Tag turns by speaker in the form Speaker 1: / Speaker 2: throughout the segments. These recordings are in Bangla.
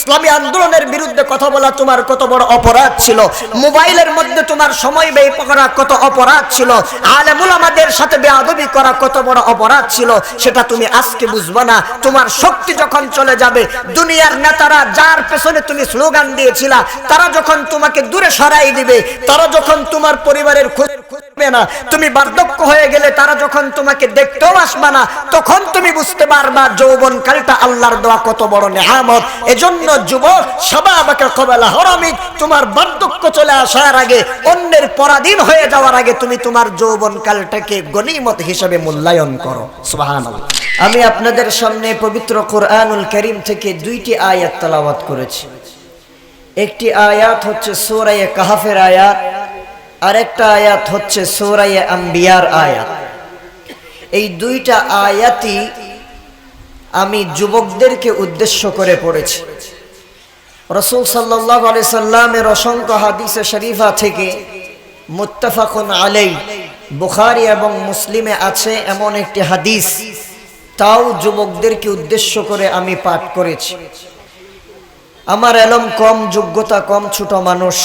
Speaker 1: ইসলামী আন্দোলনের বিরুদ্ধে কথা বলা তোমার কত বড় অপরাধ ছিল, মোবাইলের মধ্যে তোমার সময় ব্যয় করা কত অপরাধ ছিল, আলেম উলামাদের সাথে বেয়াদবি করা কত বড় অপরাধ ছিল, সেটা তুমি আজকে বুঝবা না। তোমার শক্তি যখন চলে যাবে, দুনিয়ার নেতারা যার পেছনে তুমি স্লোগান দিয়েছিলা তারা যখন তোমাকে দূরে সরাই দিবে, তারা যখন তোমার পরিবারের খোঁজ নেবে না, তুমি বার্ধক্য হয়ে গেলে তারা যখন তোমাকে দেখতেও আসবে না, তখন তুমি বুঝতে পারবা যৌবনকালটা আল্লাহর দেওয়া কত বড় নেয়ামত। এজন্য যুবক, শাবাবাকা ক্বাবলা হারামিক, তোমার বার্ধক্য চলে আসার আগে, অন্যের পরাধীন হয়ে যাওয়ার আগে তুমি তোমার যৌবনকালটাকে গনিমত হিসেবে মূল্যায়ন করো। সুবহানাল্লাহ। আমি আপনাদের সামনে পবিত্র কোরআনুল কারীম থেকে দুইটি আয়াত তেলাওয়াত করেছি। একটি আয়াত হচ্ছে সূরা কাহফের আয়াত, আর একটা আয়াত হচ্ছে সূরা আম্বিয়ার আয়াত। এই দুইটা আয়াতই আমি যুবকদেরকে উদ্দেশ্য করে পড়েছি। রাসূল সাল্লাল্লাহু আলাইহি সাল্লামের অসংখ্য হাদিসে শরীফা থেকে মুত্তাফাকুন আলাইহি বুখারী এবং মুসলিমে আছে এমন একটি হাদিস, তাও যুবকদেরকে উদ্দেশ্য করে আমি পাঠ করেছি। আমার এলম কম, যোগ্যতা কম, ছোট মানুষ,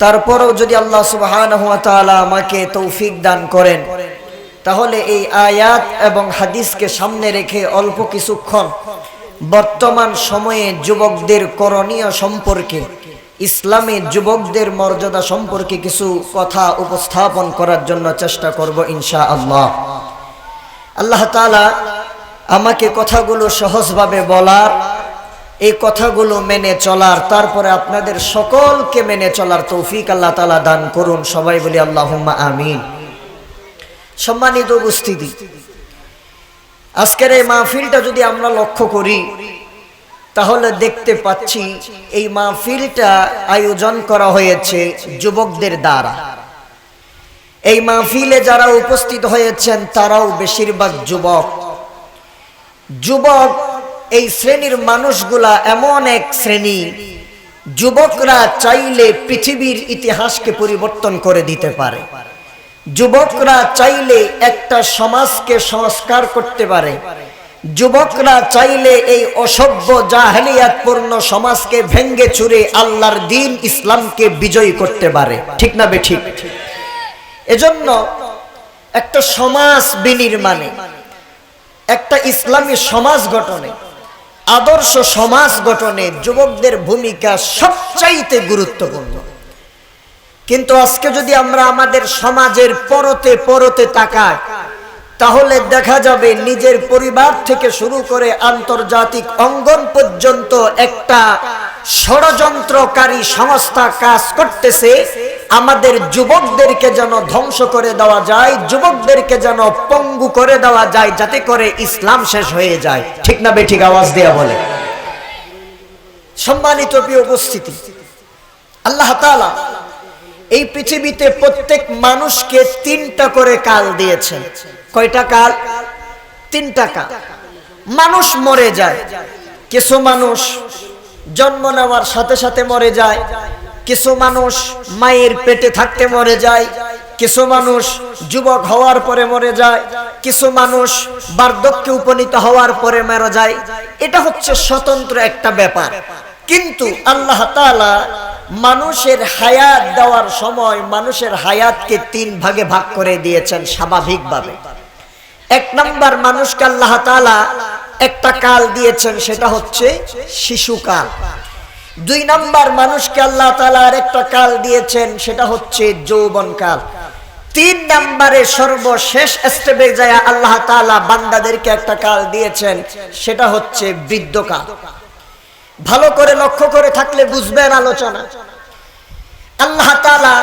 Speaker 1: তারপরেও যদি আল্লাহ সুবহানাহু ওয়া তাআলা আমাকে তৌফিক দান করেন, তাহলে এই আয়াত এবং হাদিসকে সামনে রেখে অল্প কিছুক্ষণ বর্তমান সময়ে যুবকদের করণীয় সম্পর্কে, ইসলামী যুবকদের মর্যাদা সম্পর্কে কিছু কথা উপস্থাপন করার জন্য চেষ্টা করব ইনশাআল্লাহ। আল্লাহ তাআলা আমাকে কথাগুলো সহজভাবে বলার, এই কথাগুলো মেনে চলার, তারপরে আপনাদের সকলকে মেনে চলার তৌফিক আল্লাহ তাআলা দান করুন। সবাই বলি আল্লাহুম্মা আমিন। সম্মানিত উপস্থিতি, আজকের এই মাহফিলটা যদি আমরা লক্ষ্য করি, তাহলে দেখতে পাচ্ছি এই মাহফিলটা আয়োজন করা হয়েছে যুবকদের দ্বারা। এই মাহফিলে যারা উপস্থিত হয়েছেন তারাও বেশিরভাগ যুবক। যুবক এই শ্রেণীর মানুষগুলা এমন এক শ্রেণী, যুবকরা চাইলে পৃথিবীর ইতিহাসকে পরিবর্তন করে দিতে পারে। যুবকরা চাইলে একটা সমাজকে সংস্কার করতে পারে। যুবকরা চাইলে এই অসভ্য জাহেলিয়াতপূর্ণ সমাজকে ভেঙ্গে চুরে আল্লাহর দ্বীন ইসলামকে বিজয়ী করতে পারে। ঠিক না বেঠিক? এজন্য একটা সমাজ বিনির্মাণে, একটা ইসলামী সমাজ গঠনে, আদর্শ সমাজ গঠনে যুবকদের ভূমিকা সবচাইতে গুরুত্বপূর্ণ। কিন্তু আজকে যদি আমরা আমাদের সমাজের পরতে পরতে তাকাই, তাহলে দেখা যাবে নিজের পরিবার থেকে শুরু করে আন্তর্জাতিক অঙ্গন পর্যন্ত একটা ষড়যন্ত্রকারী সংস্থা কাজ করতেছে আমাদের যুবকদেরকে যেন ধ্বংস করে দেওয়া যায়, যুবকদেরকে যেন পঙ্গু করে দেওয়া যায়, যাতে করে ইসলাম শেষ হয়ে যায়। ঠিক না বেঠিক? আওয়াজ দেয়া বলে। সম্মানিত প্রিয় উপস্থিতি, আল্লাহ তাআলা এই পৃথিবীতে প্রত্যেক মানুষকে তিনটা করে কাল দিয়েছেন। কয়টা কাল? তিনটা কাল। মানুষ মরে যায়, কিছু মানুষ জন্ম নেওয়ার সাথে সাথে মরে যায়, কিছু মানুষ মায়ের পেটে থাকতে মরে যায়, কিছু মানুষ যুবক হওয়ার পরে মরে যায়, কিছু মানুষ বার্ধক্যে উপনীত হওয়ার পরে মারা যায়। এটা হচ্ছে স্বতন্ত্র একটা ব্যাপার। কিন্তু আল্লাহ তাআলা মানুষের হায়াত দেওয়ার সময় মানুষের হায়াতকে তিন ভাগে ভাগ করে দিয়েছেন স্বাভাবিকভাবে। এক নাম্বার, মানুষকে আল্লাহ তাআলা একটা কাল দিয়েছেন, সেটা হচ্ছে শিশুকাল। দুই নাম্বার, মানুষকে আল্লাহ তাআলা আরেকটা কাল দিয়েছেন, সেটা হচ্ছে যৌবনকাল। তিন নাম্বারে সর্বশেষ স্টেপে যায় আল্লাহ তাআলা বান্দাদেরকে একটা কাল দিয়েছেন, সেটা হচ্ছে বৃদ্ধকাল। ভালো করে লক্ষ্য করে থাকলে বুঝবেন আলোচনা। আল্লাহ তাআলা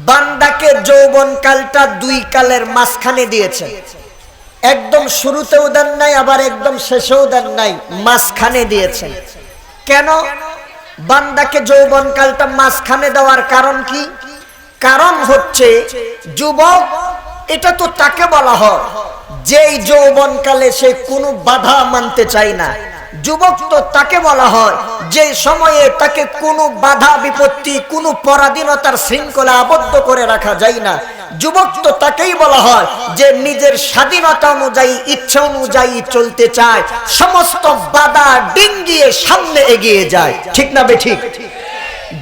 Speaker 1: বান্দাকে যৌবনকালটা দুই কালের মাঝখানে দিয়েছেন। একদম শুরুতেও দেন নাই, আবার একদম শেষেও দেন নাই, মাঝখানে দিয়েছেন। কেন বান্দাকে যৌবনকালটা মাঝখানে দেওয়ার কারণ কি? কারণ হচ্ছে যুবক, এটা তো তাকে বলা হয় যেই যৌবনকালে সে কোনো বাধা মানতে চায় না। যুবক তো তাকে বলা হয় যে সময়ে তাকে কোনো বাধা বিপত্তি, কোনো পরাধীনতার শৃঙ্খলা আবদ্ধ করে রাখা যায় না। যুবক তো তাকেই বলা হয় যে নিজের স্বাধীনতা অনুযায়ী, ইচ্ছা অনুযায়ী চলতে চায়, সমস্ত বাধা ডিঙ্গিয়ে সামনে এগিয়ে যায়। ঠিক না বেঠিক?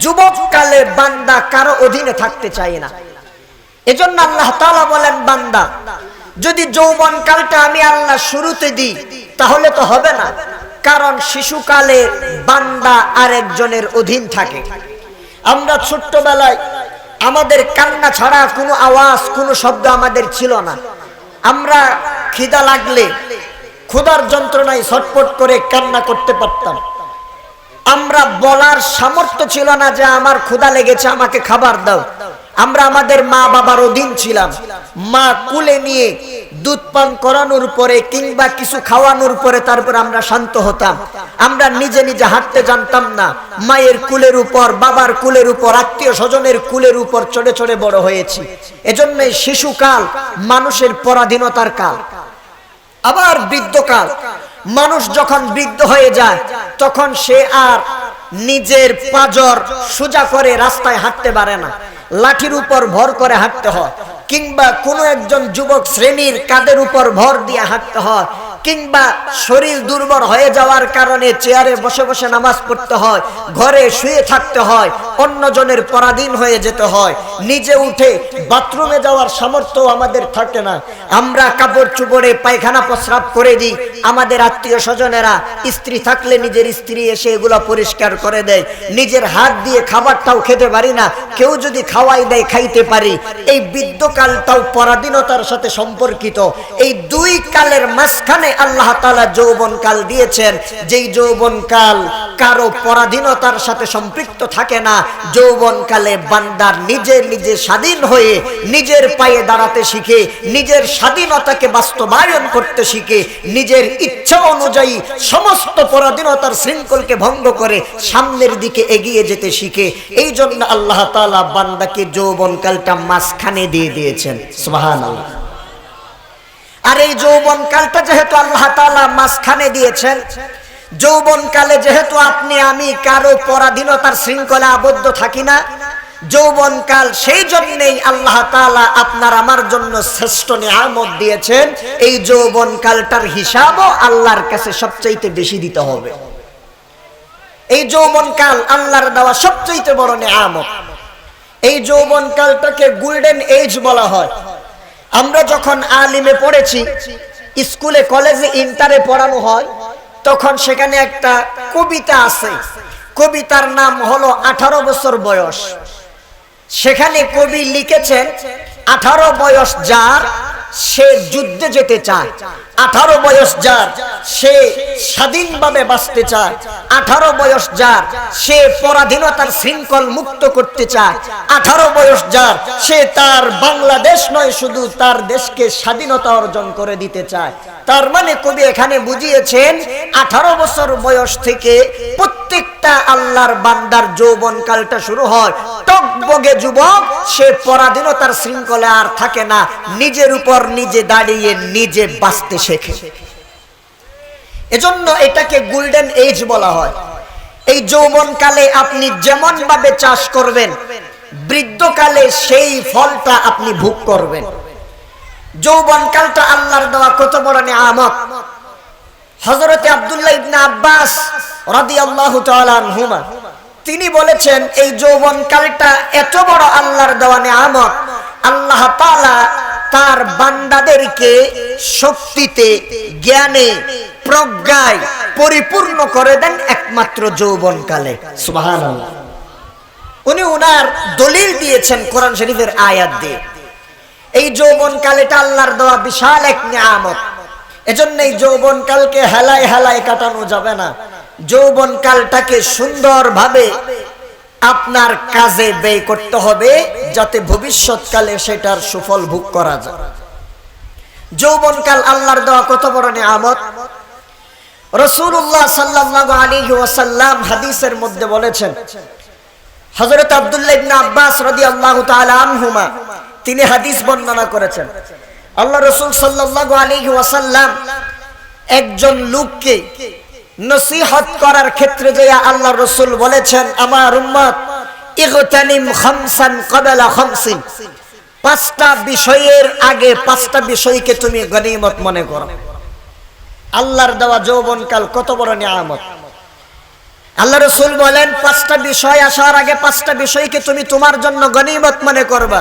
Speaker 1: যুবককালে বান্দা কারো অধীনে থাকতে চায় না। এজন্য আল্লাহ তাআলা বলেন, বান্দা যদি যৌবন কালটা আমি আল্লাহ শুরুতে দিই তাহলে তো হবে না, কারণ শিশুকালে বান্দা আরেকজনের অধীন থাকে। আমরা ছোট্টবেলায় আমাদের কান্না ছাড়া কোনো আওয়াজ, কোনো শব্দ আমাদের ছিল না। আমরা খিদা লাগলে ক্ষুধার যন্ত্রণায় ছটফট করে কান্না করতে পারতাম। আমরা বলার সামর্থ্য ছিল না যে আমার ক্ষুধা লেগেছে, আমাকে খাবার দাও। আমরা আমাদের মা বাবার অধীন ছিলাম। মা কুলে নিয়ে দুধ পান করানোর পরে কিংবা কিছু খাওয়ানোর পরে তারপর আমরা শান্ত হতাম। আমরা নিজে নিজে হাঁটতে জানতাম না। মায়ের কুলের উপর, বাবার কুলের উপর, আত্মীয় স্বজনের কুলের উপর চড়ে চড়ে বড় হয়েছি। এজন্যই শিশুকাল মানুষের পরাধীনতার কাল। আবার বৃদ্ধকাল, মানুষ যখন বৃদ্ধ হয়ে যায় তখন সে আর নিজের পাজর সোজা করে রাস্তায় হাঁটতে পারে না, লাঠির উপর ভর করে হাঁটতে হয়, কিংবা কোনো একজন যুবক শ্রেণীর কাঁধের উপর ভর দিয়ে হাঁটতে হয়, কিংবা শরীর দুর্বল হয়ে যাওয়ার কারণে চেয়ারে বসে বসে নামাজ পড়তে হয়, ঘরে শুয়ে থাকতে হয়, অন্যজনের পরাধীন হয়ে যেতে হয়। নিজে উঠে বাথরুমে যাওয়ার সামর্থ্য আমাদের থাকে না। আমরা কাপড় চোপড়ে পায়খানা প্রস্রাব করে দিই। আমাদের আত্মীয় স্বজনেরা, স্ত্রী থাকলে নিজের স্ত্রী এসে এগুলো পরিষ্কার করে দেয়। নিজের হাত দিয়ে খাবারটাও খেতে পারি না, কেউ যদি খাওয়াই দেয় খাইতে পারি। এই বৃদ্ধকালটাও পরাধীনতার সাথে সম্পর্কিত। এই দুই কালের মাঝখানে আল্লাহ তাআলা যৌবন কাল দিয়েছেন, যেই যৌবন কাল কারো পরাধীনতার সাথে সম্পৃক্ত থাকে না। যৌবন কালে বান্দার নিজে নিজে স্বাধীন হয়ে নিজের পায়ে দাঁড়াতে শিখে, নিজের স্বাধীনতাকে বাস্তবায়ন করতে শিখে, নিজের ইচ্ছা অনুযায়ী সমস্ত পরাধীনতার শৃঙ্খলকে ভঙ্গ করে সামনের দিকে এগিয়ে যেতে শিখে। এই জন্য আল্লাহ তাআলা বান্দাকে যৌবন কালটা মাঝখানে দিয়ে দিয়েছেন। সুবহানাল্লাহ। আর এই যৌবন কালটা যেহেতু আল্লাহ তাআলা মাঝখানে দিয়েছেন, যৌবন কালে যেহেতু আপনি আমি কারো পরাধীনতার শৃঙ্খলা আবদ্ধ থাকি না, যৌবন কাল সেই জন্যই আল্লাহ তাআলা আপনার আমার জন্য শ্রেষ্ঠ নিয়ামত দিয়েছেন। এই যৌবন কালটার হিসাবও আল্লাহর কাছে সবচাইতে বেশি দিতে হবে। এই যৌবন কাল আল্লাহর দেওয়া সবচাইতে বড় নিয়ামত। এই যৌবন কালটাকে গোল্ডেন এজ বলা হয়। আমরা যখন আলিমে পড়েছি, স্কুলে কলেজে ইন্টারে পড়ানো হয়, তখন সেখানে একটা কবিতা আছে। কবিতার নাম হলো 18 বছর বয়স। সেখানে কবি লিখেছেন, 18 বয়স যার সে যুদ্ধে যেতে চায়, 18 বয়স যার সে স্বাধীনভাবে বাঁচতে চায়, 18 বয়স যার সে পরাধীনতার শৃঙ্খল মুক্ত করতে চায়, 18 বয়স যার সে তার বাংলাদেশ নয় শুধু তার দেশকে স্বাধীনতা অর্জন করে দিতে চায়। তার মানে কবি এখানে বুঝিয়েছেন 18 বছর বয়স থেকে প্রত্যেকটা আল্লাহর বান্দার যৌবন কালটা শুরু হয়। টকবগে যুবক, সে পরাধীনতার শৃঙ্খলে আর থাকে না, নিজের উপর নিজে দাঁড়িয়ে নিজে বাঁচতে শেখে। এজন্য এটাকে গোল্ডেন এজ বলা হয়। এই যৌবন কালে আপনি যেমন ভাবে চাষ করবেন, বৃদ্ধকালে সেই ফলটা আপনি ভোগ করবেন। যৌবন কালটা আল্লাহর দেওয়া কত বড় নিয়ামত। হযরত আব্দুল্লাহ ইবনে আব্বাস রাদিয়াল্লাহু তাআলা আনহুমা তিনি বলেছেন, এই যৌবন কালটা এত বড় আল্লাহর দেওয়া নিয়ামত, আল্লাহ তাআলা তার বান্দাদেরকে শক্তিতে, জ্ঞানে, প্রজ্ঞায় পরিপূর্ণ করে দেন একমাত্র যৌবন কালে। সুবহানাল্লাহ। উনি ওনার দলিল দিয়েছেন কোরআন শরীফের আয়াত দিয়ে। এই যৌবন কালটা আল্লাহর দেওয়া বিশাল এক নিয়ামত। এজন্য এই যৌবন কালকে হেলায় হেলায় কাটানো যাবে না। যৌবন কালটাকে সুন্দরভাবে আপনার কাজে ব্যয় করতে হবে, যাতে ভবিষ্যৎকালে সেটার সুফল ভোগ করা যায়। যৌবনকাল আল্লাহর দেওয়া কত বড় নিয়ামত। রাসূলুল্লাহ সাল্লাল্লাহু আলাইহি ওয়াসাল্লাম হাদিসের মধ্যে বলেছেন, হযরত আব্দুল্লাহ ইবনে আব্বাস রাদিয়াল্লাহু তাআলা আনহুমা তিনি হাদিস বর্ণনা করেছেন, আল্লাহ রাসূল সাল্লাল্লাহু আলাইহি ওয়াসাল্লাম একজন লোককে নসিহত করার ক্ষেত্রে যে আল্লাহ রাসূল বলেছেন, আমার উম্মত ইগতানিম খামসান ক্বাবলা খামসিন, পাঁচটা বিষয়ের আগে পাঁচটা বিষয়কে তুমি গনিমত মনে করো। আল্লাহর দেওয়া যৌবনকাল কত বড় নিয়ামত। আল্লাহ রাসূল বলেন পাঁচটা বিষয় আসার আগে পাঁচটা বিষয়কে তুমি তোমার জন্য গনিমত মনে করবা।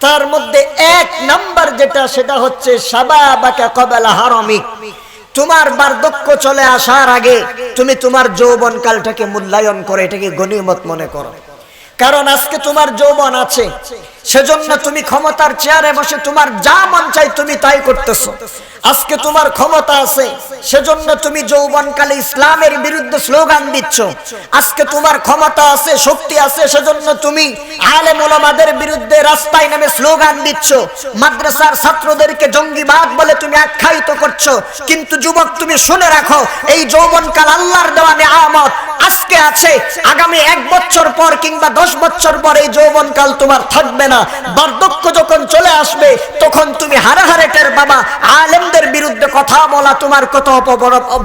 Speaker 1: তার মধ্যে এক নাম্বার যেটা, সেটা হচ্ছে শাবাবাকা ক্বাবলা হারামিক। তোমার বার্ধক্য চলে আসার আগে তুমি তোমার যৌবনকালটাকে মূল্যায়ন করো, এটাকে গনিমত মনে করো। কারণ আজকে তোমার যৌবন আছে, সেজন্য তুমি ক্ষমতার চেয়ারে বসে তোমার যা মন চাই তুমি তাই করতেছো। আজকে তোমার ক্ষমতা আছে, সেজন্য তুমি যৌবনকালে ইসলামের বিরুদ্ধে স্লোগান দিচ্ছ। আজকে তোমার ক্ষমতা আছে, শক্তি আছে, সেজন্য তুমি আলেম ওলামাদের বিরুদ্ধে রাস্তায় নেমে স্লোগান দিচ্ছ। মাদ্রাসার ছাত্রদেরকে জঙ্গিবাদ বলে তুমি আখ্যায়িত করছো। কিন্তু যুবক, তুমি শুনে রাখো, এই যৌবনকাল আল্লাহর দেওয়া নিয়ামত। আজকে আছে, আগামী 1 বছর পর কিংবা 10 বছর পর এই যৌবনকাল তোমার থাকবে না। বার্ধক্য যখন চলে আসবে তখন তুমি হারে হারে টের পাবা আলেমদের বিরুদ্ধে কথা বলা তোমার কত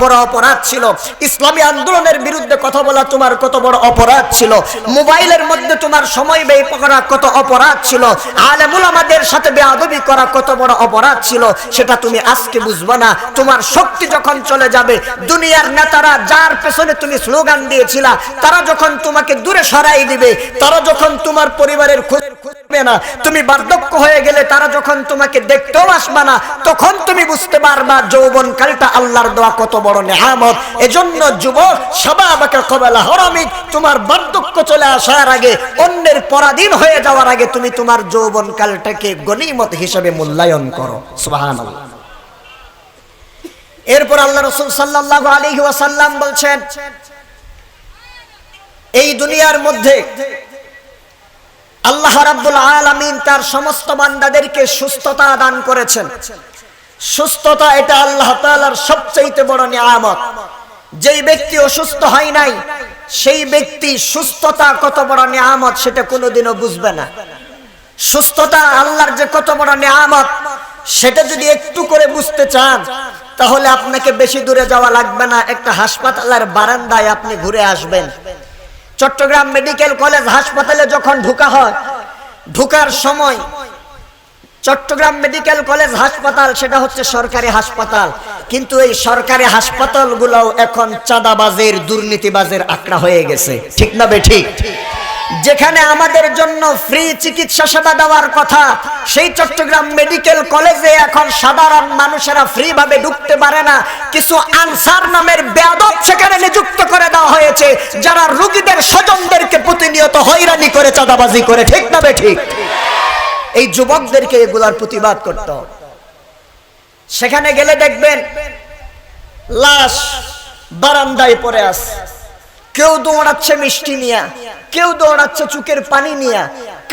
Speaker 1: বড় অপরাধ ছিল। ইসলামী আন্দোলনের বিরুদ্ধে কথা বলা তোমার কত বড় অপরাধ ছিল। মোবাইলের মধ্যে তোমার সময় ব্যয় করা কত অপরাধ ছিল। আলেম ওলামাদের সাথে বেয়াদবি করা কত বড় অপরাধ ছিল, সেটা তুমি আজকে বুঝবে না। তোমার শক্তি যখন চলে যাবে, দুনিয়ার নেতারা যার পেছনে তুমি স্লোগান দিয়েছিলা তারা যখন তোমাকে দূরে সরাই দিবে, তারা যখন তোমার পরিবারের খুঁজবে না, তুমি বার্ধক্য হয়ে গেলে তারা যখন তোমাকে দেখতেও আসবে না, তখন তুমি বুঝতে পারবা যৌবনকালটা আল্লাহর দেওয়া কত বড় নিয়ামত। এজন্য যুবক, শাবাবাকা ক্বাবলা হারামিক, তোমার বার্ধক্য চলে আসার আগে, অন্যের পরাধীন হয়ে যাওয়ার আগে তুমি তোমার যৌবনকালটাকে গনিমত হিসেবে মূল্যায়ন করো। সুবহানাল্লাহ। এরপর আল্লাহ রাসূল সাল্লাল্লাহু আলাইহি ওয়াসাল্লাম বলছেন, এই দুনিয়ার মধ্যে আল্লাহ রাব্বুল আলামিন তার সমস্ত বান্দাদেরকে সুস্থতা দান করেছেন। সুস্থতা এটা আল্লাহ তাআলার সবচেয়ে বড় নিয়ামত। যেই ব্যক্তি অসুস্থ হয় নাই, সেই ব্যক্তি সুস্থতা কত বড় নিয়ামত সেটা কোনোদিনও বুঝবে না। সুস্থতা আল্লাহর যে কত বড় নিয়ামত, সেটা যদি একটু করে বুঝতে চান, তাহলে আপনাকে বেশি দূরে যাওয়া লাগবে না। একটা হাসপাতালের বারান্দায় আপনি ঘুরে আসবেন। চট্টগ্রাম মেডিকেল কলেজ হাসপাতালে যখন ঢোকা হয়, ঢোকার সময় চট্টগ্রাম মেডিকেল কলেজ হাসপাতাল সেটা হচ্ছে সরকারি হাসপাতাল, কিন্তু এই সরকারি হাসপাতালগুলোও এখন চাঁদাবাজের, দুর্নীতিবাজের আখড়া হয়ে গেছে। ঠিক না বেঠিক? যেখানে আমাদের জন্য ফ্রি চিকিৎসা সেবা দেওয়ার কথা, সেই চট্টগ্রাম মেডিকেল কলেজে এখন সাধারণ মানুষেরা ফ্রি ভাবে ঢুকতে পারে না। কিছু আনসার নামের বেয়াদব সেখানে নিযুক্ত করে দেওয়া হয়েছে, যারা রোগীদের স্বজনদেরকে প্রতিনিয়ত হয়রানি করে, চাঁদাবাজি করে। ঠিক না বেঠিক? এই যুবকদেরকে এগুলার প্রতিবাদ করতে হবে। সেখানে গেলে দেখবেন লাশ বারান্দায় পড়ে আছে, কেউ দৌড়াচ্ছে মিষ্টি নিয়া, কেউ দৌড়াচ্ছে চুকের পানি নিয়া।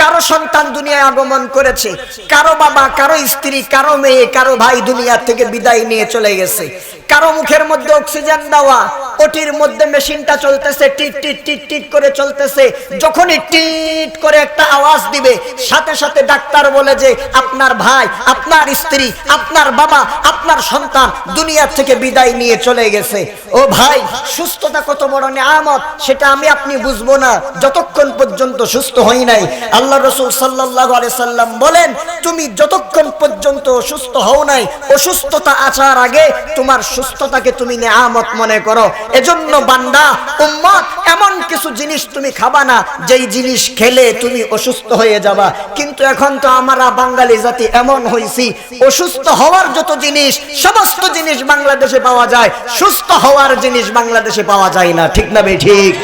Speaker 1: কারো সন্তান দুনিয়ায় আগমন করেছে, কারো বাবা, কারো স্ত্রী, কারো মেয়ে, কারো ভাই দুনিয়া থেকে বিদায় নিয়ে চলে গেছে। কারো মুখের মধ্যে অক্সিজেন দেওয়া, ওটির মধ্যে মেশিনটা চলতেছে, টিট টিট টিট টিট করে চলতেছে। যখনই টিট করে একটা আওয়াজ দিবে, সাথে সাথে ডাক্তার বলে যে আপনার ভাই, আপনার স্ত্রী, আপনার বাবা, আপনার সন্তান দুনিয়া থেকে বিদায় নিয়ে চলে গেছে। ও ভাই, সুস্থতা কত বড় নিয়ামত সেটা আমি আপনি বুঝবো না যতক্ষণ পর্যন্ত সুস্থ হই নাই। আল্লাহ রাসূল সাল্লাল্লাহু আলাইহি সাল্লাম বলেন, তুমি যতক্ষণ পর্যন্ত অসুস্থ হও নাই, অসুস্থতা আসার আগে তোমার সুস্থতাকে তুমি নিয়ামত মনে করো। এজন্য বান্দা, উম্মত, এমন কিছু জিনিস তুমি খাবা না যেই জিনিস খেলে তুমি অসুস্থ হয়ে যাবা। কিন্তু এখন তো আমরা বাঙালি জাতি এমন হইছি, অসুস্থ হওয়ার যত জিনিস, সমস্ত জিনিস বাংলাদেশে পাওয়া যায়, সুস্থ হওয়ার জিনিস বাংলাদেশে পাওয়া যায় না। ঠিক না ঠিক?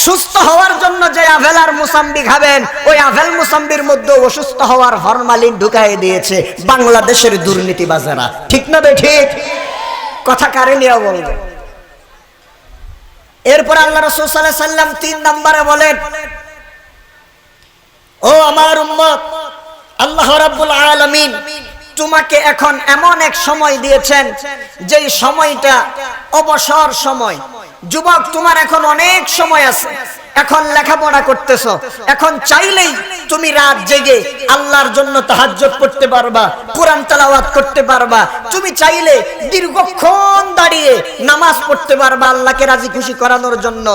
Speaker 1: সুস্থ হওয়ার জন্য যে আপেল আর মুসাম্বি খাবেন, ওই আপেল মুসাম্বির মধ্যে অসুস্থ হওয়ার ফরমালিন ঢুকাই দিয়েছে বাংলাদেশের দুর্নীতিবাজেরা। ঠিক না ঠিক? কথা কারে নিয়ে বলবে? এরপর আল্লাহ রাসূল সাল্লাল্লাহু আলাইহি সাল্লাম 3 নম্বরে বলেন, ও আমার উম্মত, আল্লাহ রাব্বুল আলামিন তোমাকে এখন এমন এক সময় দিয়েছেন, যেই সময়টা অবসর সময়। যুবক, তোমার এখন অনেক সময় আছে। এখন লেখাপড়া করতেছো, এখন চাইলেই তুমি রাত জেগে আল্লাহর জন্য তাহাজ্জুদ পড়তে পারবা, কোরআন তেলাওয়াত করতে পারবা। তুমি চাইলে দীর্ঘক্ষণ দাঁড়িয়ে নামাজ পড়তে পারবা আল্লাহকে রাজি খুশি করানোর জন্য।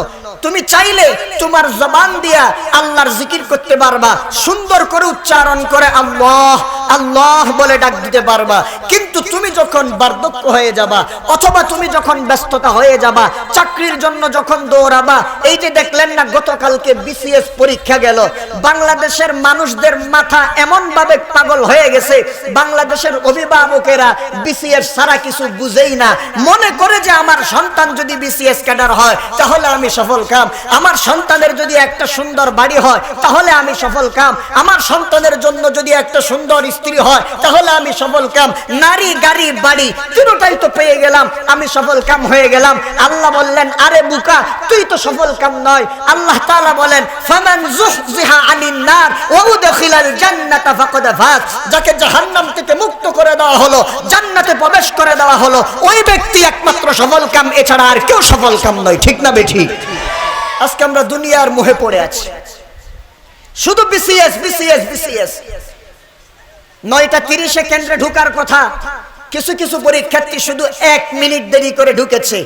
Speaker 1: তুমি চাইলে তোমার জবান দিয়া আল্লাহর জিকির করতে পারবা, সুন্দর করে উচ্চারণ করে আল্লাহ আল্লাহ বলে ডাক দিতে পারবা। কিন্তু তুমি যখন বার্ধক্য হয়ে যাবা অথবা তুমি যখন ব্যস্ততা হয়ে যাবা, চাকরির জন্য যখন দৌড়াবা, এই যে দেখলেন না গতকালকে বিসিএস পরীক্ষা গেল, বাংলাদেশের মানুষদের মাথা এমন ভাবে পাগল হয়ে গেছে, বাংলাদেশের অভিভাবকেরা বিসিএস ছাড়া কিছু বুঝেই না, মনে করে যে আমার সন্তান যদি বিসিএস ক্যাডার হয় তাহলে আমি সফল কাম, আমার সন্তানের যদি একটা সুন্দর বাড়ি হয় তাহলে আমি সফল কাম, আমার সন্তানের জন্য যদি একটা সুন্দর স্ত্রী হয় তাহলে আমি সফল কাম, নারী গাড়ি বাড়ি তিনটাই তো পেয়ে গেলাম, আমি সফল কাম হয়ে গেলাম। আল্লাহ বললেন আরে বুকা, তুই তো সফল কাম নয়। আল্লাহ তাআলা বলেন ফামান যুহজিহা আনিন নার ওয়া উদখিলাল জান্নাতা ফাকাদ ফাজ, যাকে জাহান্নাম থেকে মুক্ত করে দেওয়া হলো, জান্নাতে প্রবেশ করে দেওয়া হলো, ওই ব্যক্তি একমাত্র সফল কাম, এছাড়া আর কেউ সফল কাম নয়। ঠিক না বেঠিক? আজকে আমরা দুনিয়ার মোহে পড়ে আছি, শুধু বিসিএস বিসিএস বিসিএস। 9:30 কেন্দ্রে ঢোকার কথা, কিছু কিছু পরীক্ষার্থী শুধু 1 মিনিট দেরি করে ঢুকেছে,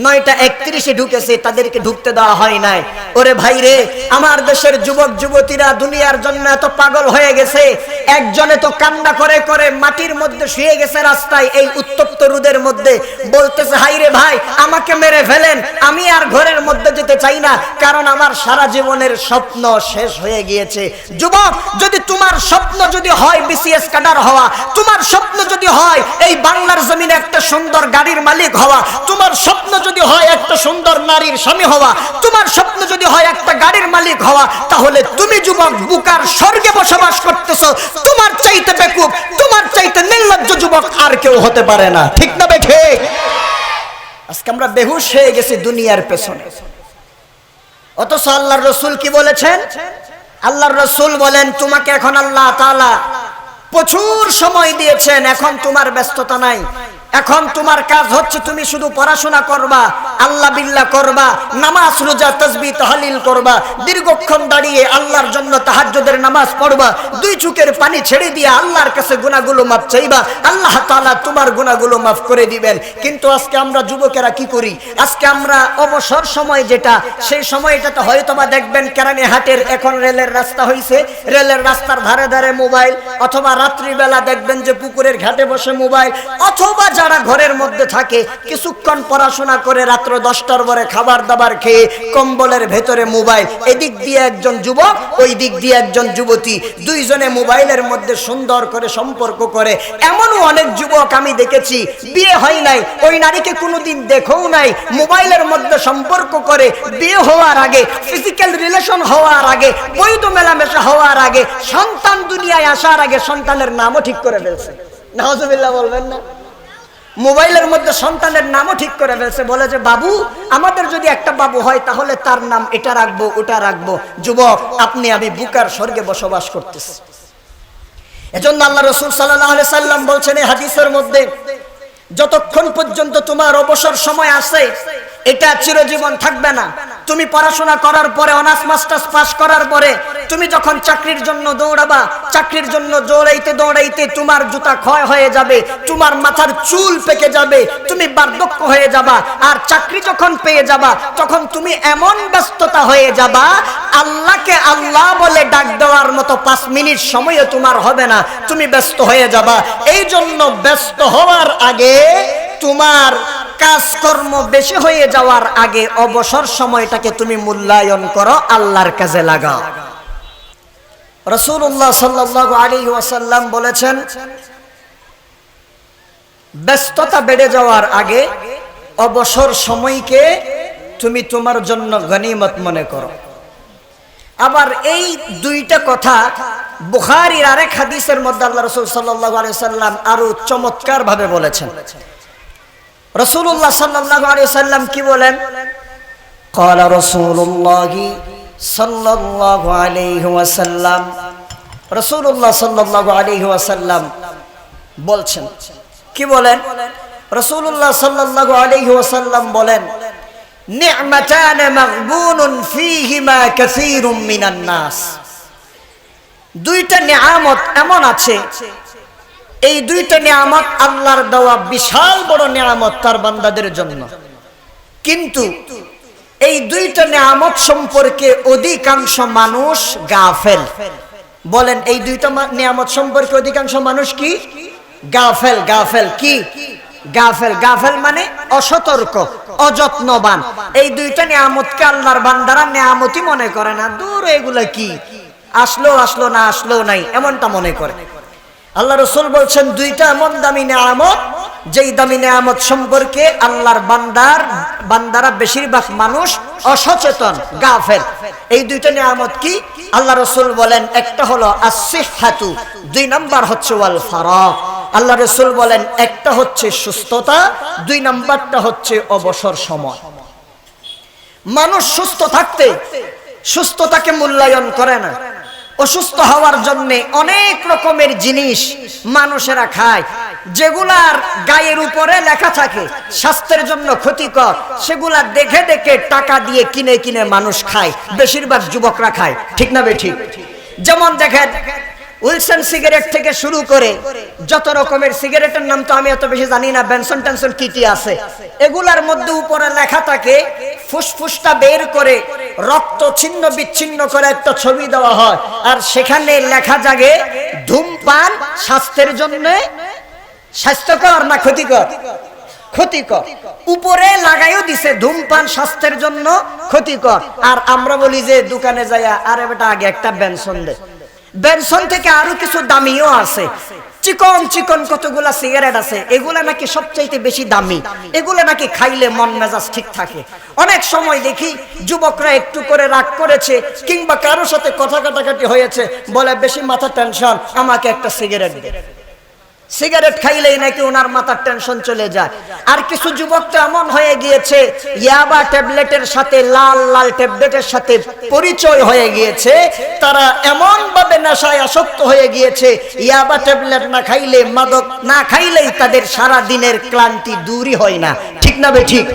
Speaker 1: 9:31 ঢুকেছে, তাদেরকে ঢুকতে দেওয়া হয় নাই। ওরে ভাই রে, আমার দেশের যুবক যুবতীরা দুনিয়ার জন্য এত পাগল হয়ে গেছে, একজনে তো কান্না করে করে মাটির মধ্যে শুয়ে গেছে রাস্তায়, এই উত্তপ্ত রোদের মধ্যে, বলতেছে হাই রে ভাই আমাকে মেরে ফেলেন, আমি আর ঘরের মধ্যে যেতে চাই না, কারণ আমার সারা জীবনের স্বপ্ন শেষ হয়ে গিয়েছে। যুবক, যদি তোমার স্বপ্ন যদি হয় বিসিএস ক্যাডার হওয়া, তোমার স্বপ্ন যদি হয় এই বাংলার জমিনে একটা সুন্দর গাড়ির মালিক হওয়া, তোমার স্বপ্ন যদি হয় একটা সুন্দর নারীর স্বামী হওয়া, তোমার স্বপ্ন যদি হয় একটা গাড়ির মালিক হওয়া, তাহলে তুমি যুবক বুকার স্বর্গে বসবাস করতেছো। তোমার চাইতে বেকুব, তোমার চাইতে নির্লজ্জ যুবক আর কেউ হতে পারে না। ঠিক না বেঠে? আজকে আমরা বেহুশ হয়ে গেছি দুনিয়ার পেছনে, অথচ আল্লাহর রাসূল কি বলেছেন? আল্লাহর রাসূল বলেন তোমাকে এখন আল্লাহ তাআলা প্রচুর সময় দিয়েছেন, এখন তোমার ব্যস্ততা নাই, এখন তোমার কাজ হচ্ছে তুমি শুধু পড়াশোনা করবা, আল্লাহ বিল্লাহ করবা, নামাজ রোজা তাসবিহ তাহলিল করবা, দীর্ঘক্ষণ দাঁড়িয়ে আল্লাহর জন্য তাহাজ্জুদের নামাজ পড়বা, 2 চোখের পানি ছেড়ে দিয়ে আল্লাহর কাছে গুনাহগুলো মাফ চাইবা, আল্লাহ তাআলা তোমার গুনাহগুলো মাফ করে দিবেন। কিন্তু আজকে আমরা যুবকেরা কি করি? আজকে আমরা অবসর সময় যেটা, সেই সময়টাতে হয়তোবা দেখবেন কেরানীহাটের এখন রেলের রাস্তা হইছে, রেলের রাস্তার ধারে ধারে মোবাইল, অথবা রাত্রিবেলা দেখবেন যে পুকুরের ঘাটে বসে মোবাইল, অথবা যারা ঘরের মধ্যে থাকে কিছুক্ষণ পড়াশোনা করে রাত্র 10টার পরে খাবার দাবার খেয়ে কম্বলের ভেতরে মোবাইল, এদিক দিয়ে একজন যুবক ওই দিক দিয়ে একজন যুবতী, দুইজনে মোবাইলের মধ্যে সুন্দর করে সম্পর্ক করে। এমনও অনেক যুবক আমি দেখেছি বিয়ে হয় নাই, ওই নারীকে কোনোদিন দেখেও নাই, মোবাইলের মধ্যে সম্পর্ক করে, বিয়ে হওয়ার আগে, ফিজিক্যাল রিলেশন হওয়ার আগে, বৈধ মেলামেশা হওয়ার আগে, সন্তান দুনিয়ায় আসার আগে সন্তানের নামও ঠিক করে ফেলছে। নাউজুবিল্লাহ বলবেন না? মোবাইলের মধ্যে সন্তানের নামও ঠিক করে ফেলছে, বলে যে বাবু, আমাদের যদি একটা বাবু হয় তাহলে তার নাম এটা রাখবো ওটা রাখবো। যুবক, আপনি আমি বুকার স্বর্গে বসবাস করতেছি। এজন্য আল্লাহ রাসূল সাল্লাল্লাহু আলাইহি সাল্লাম বলছেন এই হাদিসের মধ্যে, যতক্ষণ পর্যন্ত তোমার অবসর সময় আছে এটা চিরজীবন থাকবে না। তুমি পড়াশোনা করার পরে, অনার্স মাস্টার্স পাস করার পরে তুমি যখন চাকরির জন্য দৌড়াবা, চাকরির জন্য দৌড়াইতে দৌড়াইতে তোমার জুতা ক্ষয় হয়ে যাবে, তোমার মাথার চুল পেকে যাবে, তুমি বার্ধক্য হয়ে যাবা। আর চাকরি যখন পেয়ে যাবা তখন তুমি এমন ব্যস্ততা হয়ে যাবা, আল্লাহকে আল্লাহ বলে ডাক দেওয়ার মতো 5 মিনিট সময়ও তোমার হবে না, তুমি ব্যস্ত হয়ে যাবা। এই জন্য ব্যস্ত হওয়ার আগে, তোমার কাজকর্ম বেশি হয়ে যাওয়ার আগে অবসর সময়টাকে তুমি মূল্যায়ন করো, আল্লাহর কাজে লাগাও। রাসূলুল্লাহ সাল্লাল্লাহু আলাইহি ওয়াসাল্লাম বলেছেন, ব্যস্ততা বেড়ে যাওয়ার আগে অবসর সময়কে তুমি তোমার জন্য গনিমত মনে করো। আবার এই দুইটা কথা বুখারীর আরেক হাদিসের মধ্যে আল্লাহ রাসূল সাল্লাল্লাহু আলাইহি ওয়াসাল্লাম আরো চমৎকার ভাবে বলেছেন। রাসূলুল্লাহ সাল্লাল্লাহু আলাইহি ওয়াসাল্লাম কি বলেন? ক্বালা রাসূলুল্লাহি সাল্লাল্লাহু আলাইহি ওয়াসাল্লাম, রাসূলুল্লাহ সাল্লাল্লাহু আলাইহি ওয়াসাল্লাম বলছেন, কি বলেন? রাসূলুল্লাহ সাল্লাল্লাহু আলাইহি ওয়াসাল্লাম বলেন, নি'মাতান মাগবুনুন ফীহিমা কাসীরুম মিনান নাস। দুইটা নিয়ামত এমন আছে, এই দুইটা নিয়ামত আল্লাহর দেওয়া বিশাল বড় নিয়ামত তার বান্দাদের জন্য, কিন্তু এই দুইটা নিয়ামত সম্পর্কে অধিকাংশ মানুষ গাফেল। বলেন এই দুইটা নিয়ামত সম্পর্কে অধিকাংশ মানুষ কি? গাফেল। গাফেল কি? গাফেল। গাফেল মানে অসতর্ক, অযত্নবান। এই দুইটা নিয়ামতকে আল্লাহর বান্দারা নিয়ামতই মনে করে না। দূর, এগুলা কি, আসলো আসলো, না আসলো নাই, এমনটা মনে করে। আল্লাহ রাসূল বলছেন দুইটা এমন দামি নিয়ামত, যেই দামি নিয়ামত সম্পর্কে আল্লাহর বান্দারা বেশিরভাগ মানুষ অসচেতন, গাফেল। এই দুইটা নিয়ামত কি? আল্লাহ রাসূল বলেন একটা হলো আস-সিহহাতু, দুই নাম্বার হচ্ছে ওয়াল ফারাগ। আল্লাহ রাসূল বলেন একটা হচ্ছে সুস্থতা, দুই নাম্বারটা হচ্ছে অবসর সময়। মানুষ সুস্থ থাকতে সুস্থতাকে মূল্যায়ন করে না। অসুস্থ হওয়ার জন্য অনেক রকমের জিনিস মানুষেরা খায়, যেগুলার গায়ের উপরে লেখা থাকে স্বাস্থ্যের জন্য ক্ষতিকর, সেগুলা দেখে দেখে টাকা দিয়ে কিনে কিনে মানুষ খায়। বেশিরভাগ যুবকরা খায়, ঠিক না বেঠিক? যেমন দেখেন, উইলসন সিগারেট থেকে শুরু করে যত রকমের সিগারেটের নাম তো আমি এত বেশি জানি না, বেনসন টেনসন কি কি আছে, এগুলার মধ্যে উপরে লেখা থাকে, ফুসফুসটা বের করে রক্ত ছিন্ন বিচ্ছিন্ন করে একটা ছবি দেওয়া হয়, আর সেখানে লেখা জাগে ধূমপান স্বাস্থ্যের জন্য স্বাস্থ্যকর না ক্ষতিকর? ক্ষতিকর। উপরে লাগাইও দিছে ধূমপান স্বাস্থ্যের জন্য ক্ষতিকর। আর আমরা বলি যে দোকানে যাইয়া, আরে বেটা আগে একটা বেনসন দে। বেনসন থেকে আরো কিছু দামিও আছে, চিকন চিকন কতগুলা সিগারেট আছে, এগুলা নাকি সবচাইতে বেশি দামি, এগুলা নাকি খাইলে মন মেজাজ ঠিক থাকে। অনেক সময় দেখি যুবকরা একটু করে রাগ করেছে কিংবা কারোর সাথে কথা কাটাকাটি হয়েছে, বলে বেশি মাথা টেনশন, আমাকে একটা সিগারেট দে। সিগারেট খাইলেই নাকি ওনার মাথার টেনশন চলে যায়। আর কিছু যুবক তো এমন হয়ে গিয়েছে, ইয়াবা ট্যাবলেটের সাথে, লাল লাল ট্যাবলেটের সাথে পরিচয় হয়ে গিয়েছে, তারা এমন ভাবে নেশায় আসক্ত হয়ে গিয়েছে, ইয়াবা ট্যাবলেট না খাইলে, মাদক না খাইলেই তাদের সারা দিনের ক্লান্তি দূরই হয় না, ঠিক না বেঠিক?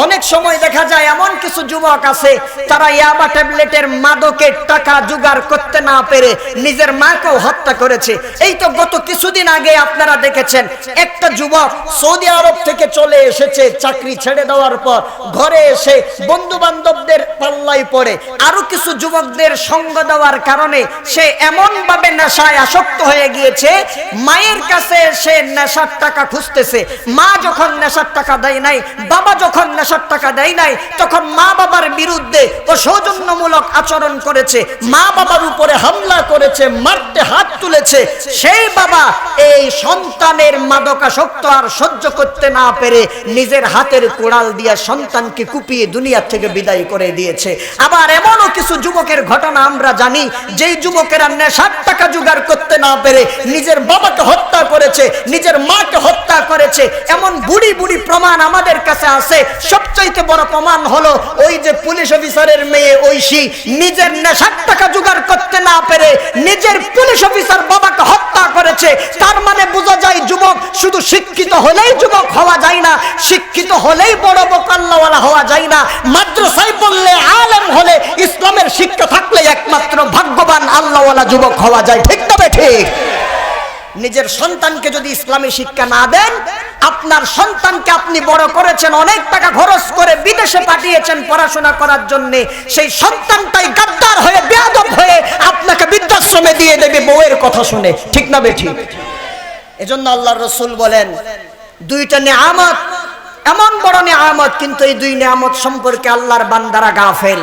Speaker 1: অনেক সময় দেখা যায় এমন কিছু যুবক আছে, তারা ইয়াবা ট্যাবলেটের মাদকের টাকা জোগাড় করতে না পেরে নিজের মাকেও হত্যা করেছে। এই তো গত কিছুদিন আগে আপনারা দেখেছেন, একটা যুবক সৌদি আরব থেকে চলে এসেছে চাকরি ছেড়ে দেওয়ার পর, ঘরে এসে বন্ধু বান্ধবদের পাল্লায় পড়ে, আরো কিছু যুবকদের সঙ্গ দেওয়ার কারণে সে এমন ভাবে নেশায় আসক্ত হয়ে গিয়েছে, মায়ের কাছে সে নেশার টাকা খুঁজতেছে। মা যখন নেশার টাকা দেয় নাই, বাবা যখন নেশার টাকা দেয় নাই, তখন মা বাবার বিরুদ্ধে ও সৌজন্যমূলক আচরণ করেছে, মা বাবার উপরে হামলা করেছে, মারতে হাত তুলেছে। সেই বাবা এই সন্তানের মাদকাসক্ত আর সহ্য করতে না পেরে নিজের হাতের কোড়াল দিয়ে সন্তানকে কুপিয়ে দুনিয়া থেকে বিদায় করে দিয়েছে। আবার এমনও কিছু যুবকের ঘটনা আমরা জানি, যেই যুবকেরা নেশার টাকা জোগাড় করতে না পেরে নিজের বাবাকে হত্যা করেছে, নিজের মাকে হত্যা করেছে। এমন বুড়ি বুড়ি প্রমাণ আমাদের কাছে আছে। সবচাইতে বড় প্রমাণ হলো ওই যে পুলিশ অফিসারের মেয়ে ঐশী, নিজের নেশার টাকা জোগাড় করতে না পেরে নিজের পুলিশ অফিসার বাবাকে হত্যা করেছে। তার মানে বোঝা যায়, যুবক শুধু শিক্ষিত হলেই যুবক হওয়া যায় না, শিক্ষিত হলেই বড় বকাল্লাওয়ালা হওয়া যায় না, মাদ্রাসায় পড়লে, আলেম হলে, ইসলামের শিক্ষা থাকলে একমাত্র ভাগ্যবান আল্লাহওয়ালা যুবক হওয়া যায়, ঠিক তবে ঠিক। নিজের সন্তানকে যদি ইসলামী শিক্ষা না দেন, আপনার সন্তানকে আপনি বড় করেছেন, অনেক টাকা খরচ করে বিদেশে পাঠিয়েছেন পড়াশোনা করার জন্য, সেই সন্তানটাই গাদ্দার হয়ে, বেয়াদব হয়ে আপনাকে বৃদ্ধাশ্রমে দিয়ে দেবে বউয়ের কথা শুনে, ঠিক না বেঠিক? এজন্য আল্লাহর রাসূল বলেন দুইটা নিয়ামত এমন বড় নিয়ামত, কিন্তু এই দুই নিয়ামত সম্পর্কে আল্লাহর বান্দারা গাফেল।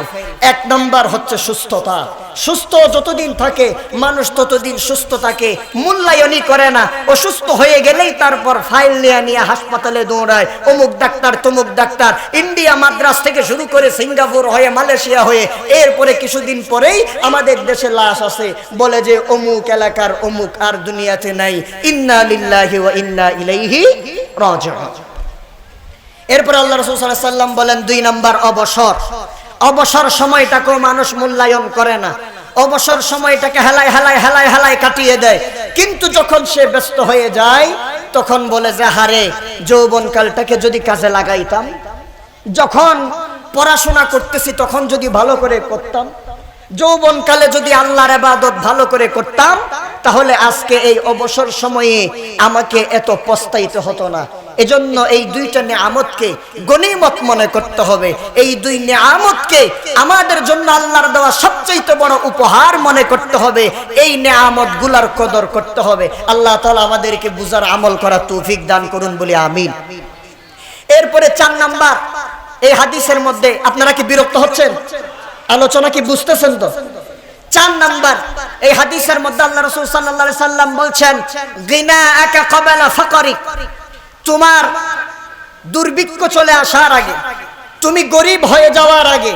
Speaker 1: এক নম্বর হচ্ছে সুস্থতা। সুস্থ যতদিন থাকে মানুষ ততদিন সুস্থ থাকে, মূল্যায়নই করে না। অসুস্থ হয়ে গেলেই তারপর ফাইল নিয়ে হাসপাতালে দৌড়ায়, অমুক ডাক্তার তমুক ডাক্তার, ইন্ডিয়া মাদ্রাস থেকে শুরু করে সিঙ্গাপুর হয়ে, মালয়েশিয়া হয়ে, এরপরে কিছুদিন পরেই আমাদের দেশে লাশ আছে, বলে যে অমুক এলাকার অমুক আর দুনিয়াতে নাই। ইন্না লিল্লাহি ওয়া ইন্না ইলাইহি রাজিউন। এরপর আল্লাহ রাসূল সাল্লাল্লাহু আলাইহি ওয়াসাল্লাম বলেন দুই নাম্বার অবসর। অবসর সময়টাকেও মানুষ মূল্যায়ন করে না, অবসর সময়টাকে হেলায় হেলায় হেলায় হেলায় কাটিয়ে দেয়। কিন্তু যখন সে ব্যস্ত হয়ে যায় তখন বলে যে হারে, যৌবনকালটাকে যদি কাজে লাগাইতাম, যখন পড়াশোনা করতেছি তখন যদি ভালো করে করতাম, যৌবনকালে যদি আল্লাহর ইবাদত ভালো করে করতাম, তাহলে আজকে এই অবসর সময়ে আমাকে এত পস্তাইতে হতো না। এজন্য এই দুইটা নিয়ামতকে গনিমত মনে করতে হবে। এই দুই নিয়ামতকে আমাদের জন্য আল্লাহর দেওয়া সবচেয়ে বড় উপহার মনে করতে হবে। এই নিয়ামতগুলোর কদর করতে হবে। আল্লাহ তাআলা আমাদেরকে বুঝার আমল করার তৌফিক দান করুন বলি আমিন। এরপরে 4 নাম্বার, এই হাদিসের মধ্যে আপনারা কি বিরক্ত হচ্ছেন? আলোচনা কি বুঝতেছেন তো? 4 নাম্বার, এই হাদিসের মধ্যে আল্লাহ রাসূল সাল্লাল্লাহু আলাইহি সাল্লাম বলছেন, গিনাআকা ক্বাবলা ফাকরিক, তোমার দুর্ভিক্ষ চলে আসার আগে, তুমি গরিব হয়ে যাওয়ার আগে,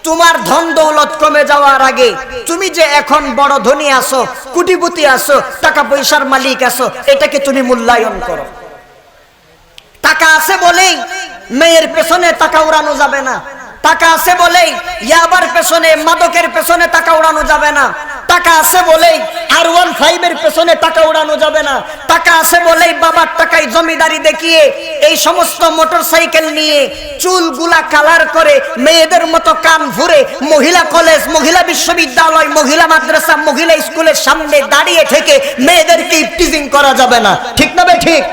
Speaker 1: তোমার ধন দৌলত কমে যাওয়ার আগে, তুমি যে এখন বড় ধনী আছো, কোটিপতি আছো, টাকা পয়সার মালিক আছো, এটাকে তুমি মূল্যায়ন করো। টাকা আছে বলেই মেয়ের পেছনে টাকা উড়ানো যাবে না। টাকা আছে বলেই ইয়াবার পেছনে, মাদকের পেছনে টাকা উড়ানো যাবে না। টাকা আছে বলেই R15 এর পেছনে টাকা উড়ানো যাবে না। টাকা আছে বলেই বাবার টাকায় জমিদারি দেখিয়ে এই সমস্ত মোটরসাইকেল নিয়ে চুলগুলা কালার করে মেয়েদের মতো কান ভরে মহিলা কলেজ, মহিলা বিশ্ববিদ্যালয়, মহিলা মাদ্রাসা, মহিলা স্কুলের সামনে দাঁড়িয়ে থেকে মেয়েদেরকে ইফটিজিং করা যাবে না। ঠিক না ভাই? ঠিক।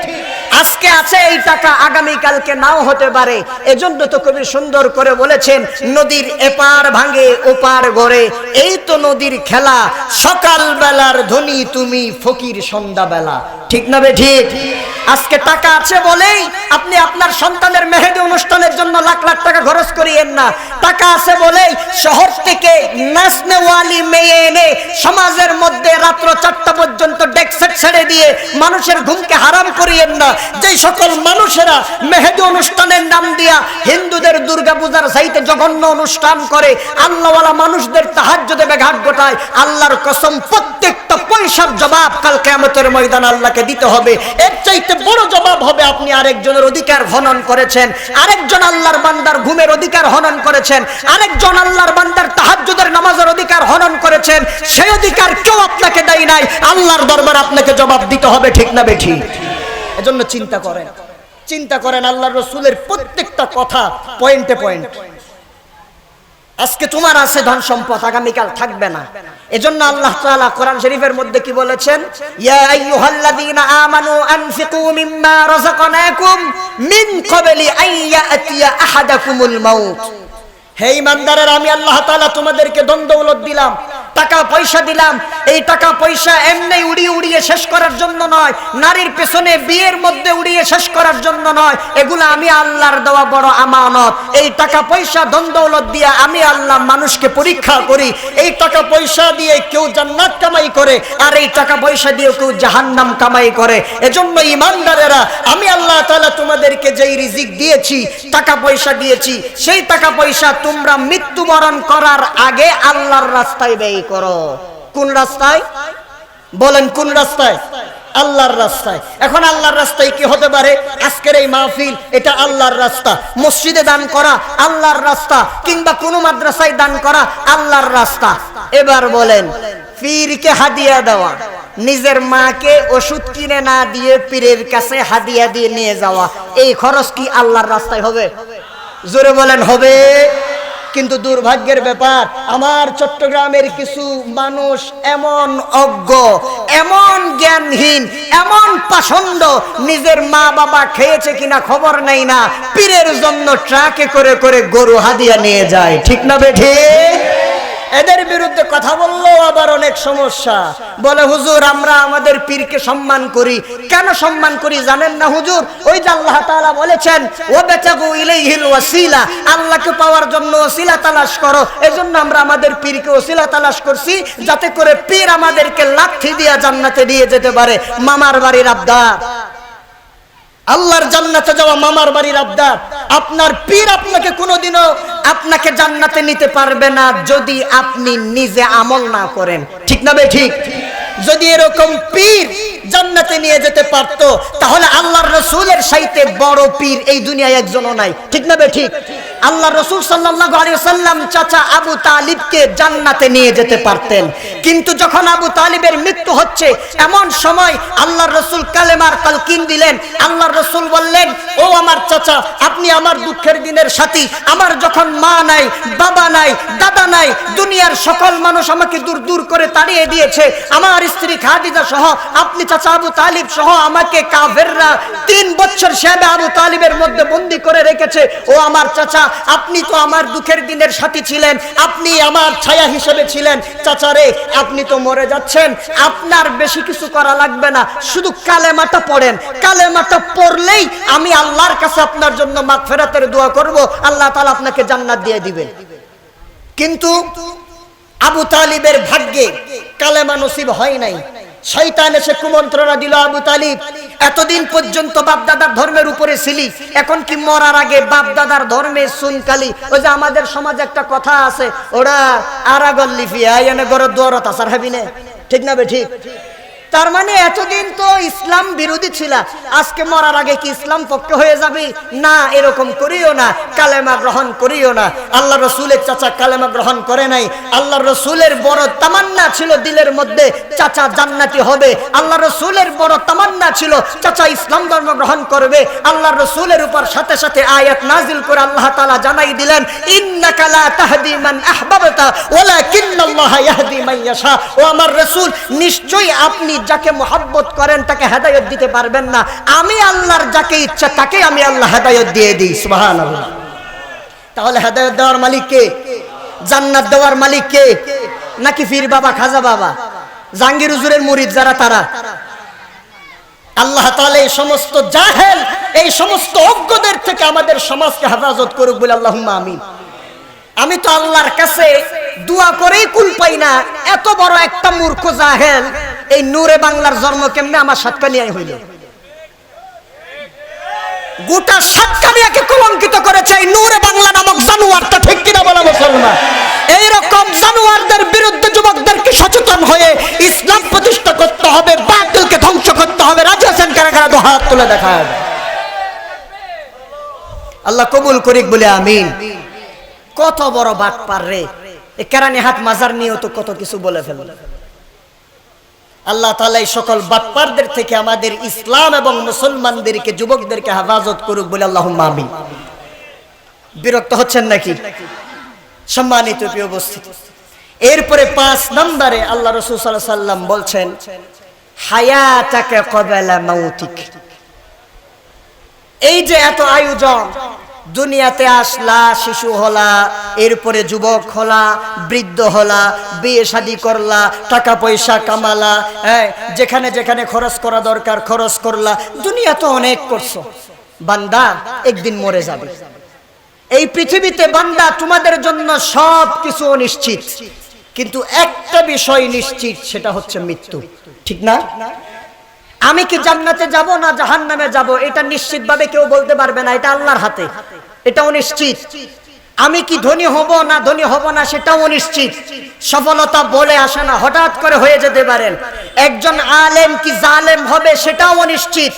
Speaker 1: আজকে আছে এই টাকা, আগামী কালকে নাও হতে পারে। এজন্য তো কবি সুন্দর করে বলেছেন, নদীর এপার ভাঙে ওপার গড়ে, এই তো নদীর খেলা, সকাল বেলার ধনী তুমি, ফকির সন্ধ্যা বেলা। ঠিক না বে ঠিক? আজকে টাকা আছে বলেই আপনি আপনার সন্তানের মেহেদি অনুষ্ঠানের জন্য লাখ লাখ টাকা খরচ করিয়েন না। টাকা আছে বলেই শহর থেকে নাচনেওয়ালি মেয়ে এনে সমাজের মধ্যে রাত্র 4টা পর্যন্ত ডেক সেট ছেড়ে দিয়ে মানুষের ঘুমকে হারাম করিয়েন না। যে সকল মানুষেরা মেহেদি অনুষ্ঠানের নাম দিয়া হিন্দুদের দুর্গা পূজার চাইতে জঘন্য অনুষ্ঠান করে, আল্লাহওয়ালা মানুষদের তাহাজ্জুদে ব্যাঘাত ঘটায়, আল্লাহর কসম প্রত্যেকটা পয়সার জবাব কাল কিয়ামতের ময়দানে আল্লাহকে দিতে হবে। এর চাইতে বড় জবাব হবে আপনি আরেকজনের অধিকার হনন করেছেন, আরেকজন আল্লাহর বান্দার ঘুমের অধিকার হনন করেছেন, আরেকজন আল্লাহর বান্দার তাহাজ্জুদের নামাজের অধিকার হনন করেছেন। সেই অধিকার কেউ আপনাকে দেয় নাই, আল্লাহর দরবারে আপনাকে জবাব দিতে হবে। ঠিক না বেঠি? এজন্য চিন্তা করেন, চিন্তা করেন আল্লাহর রাসূলের প্রত্যেকটা কথা পয়েন্টে পয়েন্ট। আজকে তোমার আছে ধন সম্পদ, আগামীকাল থাকবে না। এজন্য আল্লাহ তাআলা কোরআন শরীফের মধ্যে কি বলেছেন? ইয়া আইয়ুহাল্লাযীনা আমানু আনফিকু মিম্মা রাযাকনাকুম মিন ক্বাবলি আন ইয়াতিয়া আহাদাকুমুল মাউত। হে ঈমানদারেরা, আমি আল্লাহ তাআলা তোমাদেরকে ধন দৌলত দিলাম, টাকা পয়সা দিলাম। এই টাকা পয়সা এমনি উড়িয়ে উড়িয়ে শেষ করার জন্য নয়, নারীর পেছনে বিয়ের মধ্যে উড়িয়ে শেষ করার জন্য নয়। এগুলো আমি আল্লাহর দেওয়া বড় আমানত। এই টাকা পয়সা ধন দৌলত দিয়ে আমি আল্লাহ মানুষকে পরীক্ষা করি। এই টাকা পয়সা দিয়ে কেউ জান্নাত কামাই করে, আর এই টাকা পয়সা দিয়ে কেউ জাহান্নাম কামাই করে। এজন্য ঈমানদারেরা, আমি আল্লাহ তাআলা তোমাদেরকে যেই রিজিক দিয়েছি, টাকা পয়সা দিয়েছি, সেই টাকা পয়সা তোমরা মৃত্যুবরণ করার আগে আল্লাহর রাস্তায় ব্যয় করো। কোন রাস্তায় বলেন? কোন রাস্তায়? আল্লাহর রাস্তায়। এখন আল্লাহর রাস্তায় কি হতে পারে? আজকের এই মাহফিল, এটা আল্লাহর রাস্তা। মসজিদে দান করা আল্লাহর রাস্তা, কিংবা কোনো মাদ্রাসায় দান করা আল্লাহর রাস্তা। এবার বলেন, পীরকে হাদিয়া দেওয়া, নিজের মাকে ওষুধ কিনে না দিয়ে পীরের কাছে হাদিয়া দিয়ে নিয়ে যাওয়া, এই খরচ কি আল্লাহর রাস্তায় হবে? জোরে বলেন, হবে? কিন্তু দুর্ভাগ্যের ব্যাপার, আমার চট্টগ্রামের কিছু মানুষ এমন অজ্ঞ, এমন জ্ঞানহীন, এমন পাষণ্ড, নিজের মা বাবা খেয়েছে কিনা খবর নেই না, পীরের জন্য ট্রাকে করে করে গরু হাদিয়া নিয়ে যায়। ঠিক না বেঠি? এদের বিরুদ্ধে কথা বললেও আবার অনেক সমস্যা। বলে, হুজুর আমরা আমাদের পীরকে সম্মান করি। কেন সম্মান করি জানেন না হুজুর? ওই যে আল্লাহ তাআলা বলেছেন, ওয়াবতাগু ইলাইহিল ওয়াসিলা, আল্লাহকে পাওয়ার জন্য ওসিলা তালাশ করো। এজন্য আমরা আমাদের পীরকে ওসিলা তালাশ করছি, যাতে করে পীর আমাদেরকে লাঠি দিয়ে জান্নাতে দিয়ে যেতে পারে। মামার বাড়ির আবদার, আল্লাহর জান্নাতে যাওয়া মামার বাড়ির আবদার। আপনার পীর আপনাকে কোনোদিনও আপনাকে জান্নাতে নিতে পারবে না যদি আপনি নিজে আমল না করেন। ঠিক না ভাই? ঠিক। যদি এরকম পীর জান্নাতে নিয়ে যেতে পারতো, তাহলে আল্লাহর রাসূলের চাইতে বড় পীর এই দুনিয়ায় একজনও নাই। ঠিক না ভাই? ঠিক। আল্লাহর রাসূল সাল্লাল্লাহু আলাইহি ওয়াসাল্লাম চাচা আবু তালিবকে জান্নাতে নিয়ে যেতে পারতেন, কিন্তু যখন আবু তালিবের মৃত্যু হচ্ছে, এমন সময় আল্লাহর রাসূল কালেমার তালকিন দিলেন। আল্লাহর রাসূল বললেন, ও আমার চাচা, আপনি আমার দুঃখের দিনের সাথী। আমার যখন মা নাই, বাবা নাই, দাদা নাই, দুনিয়ার সকল মানুষ আমাকে দূর দূর করে তাড়িয়ে দিয়েছে, আমার স্ত্রী খাদিজা সহ, আপনি চাচা আবু তালিব সহ আমাকে কাফেররা 3 বছর শেবে আবু তালিবের মধ্যে বন্দী করে রেখেছে। ও আমার চাচা, আপনি তো আমার দুঃখের দিনের সাথী ছিলেন, আপনি আমার ছায়া হিসেবে ছিলেন। চাচা রে, আপনি তো মরে যাচ্ছেন, আপনার বেশি কিছু করা লাগবে না, শুধু কালেমাটা পড়েন। কালেমাটা পড়লেই আমি আল্লাহর কাছে আপনার জন্য মাগফিরাতের দোয়া করব, আল্লাহ তাআলা আপনাকে জান্নাত দিয়ে দিবেন। কিন্তু আবু তালিবের ভাগ্যে কালেমা নসিব হয় নাই। শয়তান এসে কুমন্ত্রণা দিল, আবু তালিব এতদিন পর্যন্ত বাপদাদার ধর্মের উপরে ছিলি, এখন কি মরার আগে বাপদাদার ধর্মে সুনকালি? ওই যে আমাদের সমাজে একটা কথা আছে, ওরা আরাগল্লিফিয়া এনে গরর দৌড়ত আসার হাবিনে, ঠিক না বে ঠিক? তার মানে এতদিন তো ইসলাম বিরোধী ছিল, আজকে মরার আগে কি ইসলাম পক্ষ হয়ে যাবি? না, এরকম করিও না, কালেমা গ্রহণ করিও না। আল্লাহ রসুলের চাচা কালেমা গ্রহণ করে নাই। আল্লাহ রসুলের বড় তামান্না ছিল দিলের মধ্যে চাচা জান্নাতি হবে। আল্লাহ রসুলের বড় তামান্না ছিল চাচা ইসলাম ধর্ম গ্রহণ করবে। আল্লাহ রসুলের উপর সাথে সাথে আয়াত নাজিল করে আল্লাহ তাআলা জানাই দিলেন, ইন্নাকা লা তাহদি মান আহবাবতা ওয়ালাকিন্নাল্লাহা ইয়াহদি মান ইয়াশা। ও আমার রাসূল, নিশ্চয়ই আপনি যাকে মোহাব্বত করেন তাকে হেদায়েত দিতে পারবেন না, আমি আল্লাহর যাকে ইচ্ছা তাকে আমি আল্লাহ হেদায়েত দিয়ে দিই। সুবহানাল্লাহ। তাহলে হেদায়েত দেওয়ার মালিক কে? জান্নাত দেওয়ার মালিক কে? নাকি পীর বাবা, খাজা বাবা, জাহাঙ্গীর হুজুরের মুরিদ যারা, তারা? আল্লাহ তাআলা এই সমস্ত জাহেল, এই সমস্ত অজ্ঞদের থেকে আমাদের সমাজকে হেফাজত করুক বলে আল্লাহুম্মা আমিন। আমি তো আল্লাহর কাছে দোয়া করেই কুল পাই না, এত বড় একটা মূর্খ জাহেল এই নূরে বাংলার জন্ম কেমনে আমার সাতকানিয়ায় হইল? গোটা সাতকানিয়াকে কলঙ্কিত করেছে এই নূরে বাংলা নামক জানোয়ারটা, ঠিক কিনা বলা মুসলমান? এইরকম জানোয়ারদের বিরুদ্ধে যুবকদেরকে সচেতন হয়ে ইসলাম প্রতিষ্ঠা করতে হবে, বাতিলকে ধ্বংস করতে হবে। রাজি আছেন কারা কারা? দু হাত তুলে দেখা হবে। আল্লাহ কবুল করিক বলে আমিন। কত বড় বাটপার রে! এই কেরানীহাট মাজার নিয়েও তো কত কিছু বলে ফেলল। আল্লাহ তাআলা এই সকল বাটপারদের থেকে আমাদের ইসলাম এবং মুসলমানদেরকে, যুবকদেরকে হেফাজত করুক বলে আল্লাহুম্মা আমিন। বিরক্ত হচ্ছেন নাকি? সম্মানিত প্রিয় উপস্থিতি, এরপরে 5 নম্বরে আল্লাহ রাসূল সাল্লাল্লাহু আলাইহি ওয়াসাল্লাম বলছেন, হায়াতাকা ক্বাবলা মাউতিক। এই যে এত আয়োজন, দুনিয়াতে আসলা, শিশু হলা, এরপরে যুবক হলা, বৃদ্ধ হলা, বিয়ে শাদী করলা, টাকা পয়সা কামালা, যেখানে যেখানে খরচ করা দরকার খরচ করলা, দুনিয়া তো অনেক করছো। বান্দা একদিন মরে যাবে। এই পৃথিবীতে বান্দা তোমাদের জন্য সব কিছু অনিশ্চিত, কিন্তু একটা বিষয় নিশ্চিত, সেটা হচ্ছে মৃত্যু, ঠিক না? আমি কি জান্নাতে যাব না জাহান্নামে যাব, এটা নিশ্চিতভাবে কেউ বলতে পারবে না, এটা আল্লাহর হাতে, এটা অনিশ্চিত। আমি কি ধনী হব না ধনী হব না, সেটাও অনিশ্চিত। সফলতা বলে আসে না, হঠাৎ করে হয়ে যেতে পারেন। একজন আলেম কি জালেম হবে, সেটাও অনিশ্চিত,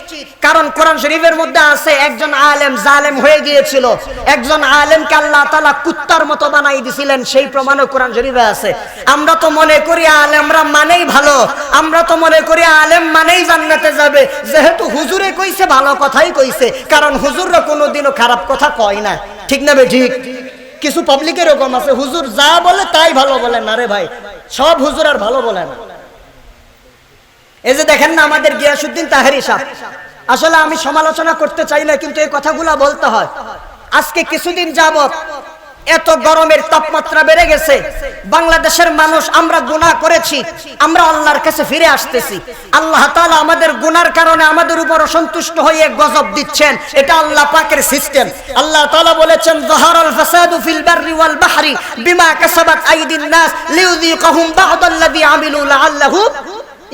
Speaker 1: কারণ কোরআন শরীফের মধ্যে আছে একজন আলেম জালেম হয়ে গিয়েছিল, একজন আলেমকে আল্লাহ তাআলা কুত্তার মতো বানাই দিয়েছিলেন, সেই প্রমাণও কোরআন শরীফে আছে। আমরা তো মনে করি আলেমরা মানেই ভালো, আমরা তো মনে করি আলেম মানেই জান্নাতে যাবে, যেহেতু হুজুরে কইছে ভালো কথাই কইছে, কারণ হুজুররা কোনোদিনও খারাপ কথা কয় না, ঠিক না বে ঠিক? কিছু পাবলিক এরকম আছে, হুজুর যা বলে তাই ভালো বলে না রে ভাই, সব হুজুর আর ভালো বলে না। এই যে দেখেন না আমাদের গিয়াসউদ্দিন তাহেরি সাহেব, আসলে আমি সমালোচনা করতে চাই না, কিন্তু এই কথাগুলো বলতে হয়। আজকে কিছুদিন যাবত এত গরমের তাপমাত্রা বেড়ে গেছে, বাংলাদেশের মানুষ আমরা গুনাহ করেছি, আমরা আল্লাহর কাছে ফিরে আসতেছি। আল্লাহ তাআলা আমাদের গুনার কারণে আমাদের উপর অসন্তুষ্ট হয়ে গজব দিচ্ছেন, এটা আল্লাহ পাকের সিস্টেম। আল্লাহ তাআলা বলেছেন, যাহারাল ফাসাদু ফিল বাররি ওয়াল বাহরি বিমা কাসাবাত আইদিন নাস লিইযিকাহুম বা'দাল্লাযী আমিলু লাআল্লাহুম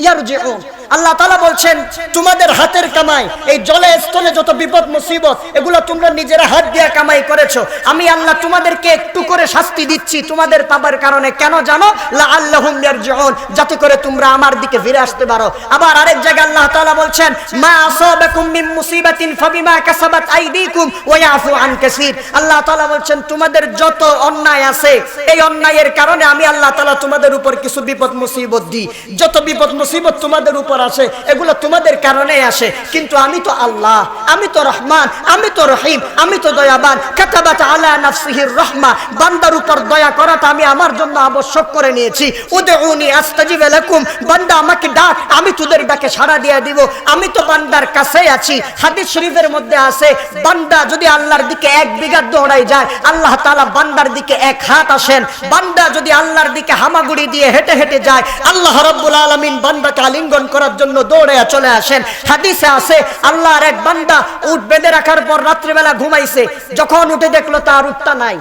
Speaker 1: ইয়ারজিউন। আল্লাহ তাআলা বলছেন, তোমাদের হাতের কামাই, এই জলে স্থলে যত বিপদ মুসিবত, এগুলো তোমরা নিজেরা হাত দিয়ে কামাই করেছো, আমি আল্লাহ তোমাদেরকে একটু করে শাস্তি দিচ্ছি তোমাদের পাপের কারণে। কেন জানো? লাআল্লাহুম ইয়ারজিউন, যাতে করে তোমরা আমার দিকে ফিরে আসতে পারো। আবার আরেক জায়গায় আল্লাহ তাআলা বলছেন, মা আসাবাকুম মিন মুসিবাতিন ফাবিমা কাসাবাত আইদিকুম ওয়া ইয়াফু আন কাসীর। আল্লাহ তাআলা বলছেন, তোমাদের যত অন্যায় আছে, এই অন্যায়ের কারণে আমি আল্লাহ তাআলা তোমাদের উপর কিছু বিপদ মুসিবত দিই, যত বিপদ মুসিবত তোমাদের উপর আসে এগুলো তোমাদের কারণেই আসে, কিন্তু আমি তো আল্লাহ, আমি তো রহমান, আমি তো রহিম, আমি তো দয়াবান। কাতাবাত আলা নাফসিহির রাহমা, বান্দার উপর দয়া করাটা আমি আমার জন্য আবশ্যক করে নিয়েছি। উদউনি আস্তাজিব লাকুম, বান্দা আমাকে ডাক, আমি তোদের ডাকে সাড়া দিয়ে দিব। আমি তো বান্দার কাছেই আছি। হাদিস শরীফের মধ্যে আছে, বান্দা যদি আল্লাহর দিকে 1 বিঘা দৌড়াই যায়, আল্লাহ তাআলা বান্দার দিকে 1 হাত আসেন। বান্দা যদি আল্লাহর দিকে হামাগুড়ি দিয়ে হেঁটে হেঁটে যায়, আল্লাহ রাব্বুল আলামিন বান্দাকে আলিঙ্গন করার জন্য দৌড়ে চলে আসেন। হাদিসে আছে, আল্লাহর এক বান্দা উট বেঁধে রাখার পর রাত্রিবেলা ঘুমাইছে, যখন উঠে দেখলো তার উটটা নাই,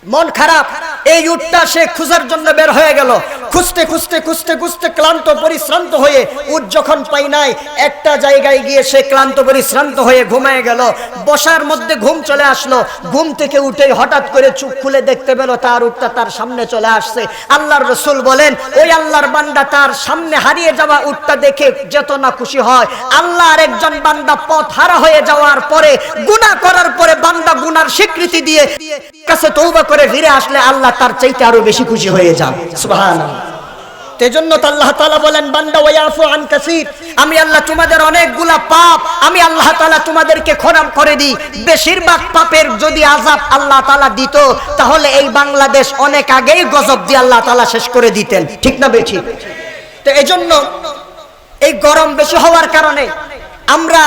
Speaker 1: মন খারাপ। এই উটটা সে খোঁজার জন্য বের হয়ে গেল। খুঁজতে খুঁজতে খুঁজতে খুঁজতে ক্লান্ত পরিশ্রান্ত হয়ে উট যখন পাই নাই, একটা জায়গায় গিয়ে সে ক্লান্ত পরিশ্রান্ত হয়ে ঘুমিয়ে গেল। বসার মধ্যে ঘুম চলে আসলো। ঘুম থেকে উঠে হঠাৎ করে চোখ খুলে দেখতে পেল তার উটটা তার সামনে চলে আসছে। আল্লাহর রাসূল বলেন, ওই আল্লাহর বান্দা তার সামনে হারিয়ে যাওয়া উটটা দেখে যত না খুশি হয়, আল্লাহর একজন বান্দা পথ হারা হয়ে যাওয়ার পরে, গুনাহ করার পরে বান্দা গুনার স্বীকৃতি দিয়ে কাছে তওবা করে ফিরে আসলে আল্লাহ তার চাইতে আরো বেশি খুশি হয়ে যান। সুবহানাল্লাহ। তেজন্য তো আল্লাহ তাআলা বলেন, বান্দা ওয়ায়াফু আন কাসীর, আমি আল্লাহ তোমাদের অনেকগুলা পাপ আমি আল্লাহ তাআলা তোমাদেরকে ক্ষমা করে দিই। বেশিরভাগ পাপের যদি আযাব আল্লাহ তাআলা দিত, তাহলে এই বাংলাদেশ অনেক আগেই গজব দিয়ে আল্লাহ তাআলা শেষ করে দিতেন, ঠিক না বেঠি? তো এজন্য এই গরম বেশি হওয়ার কারণে আমরা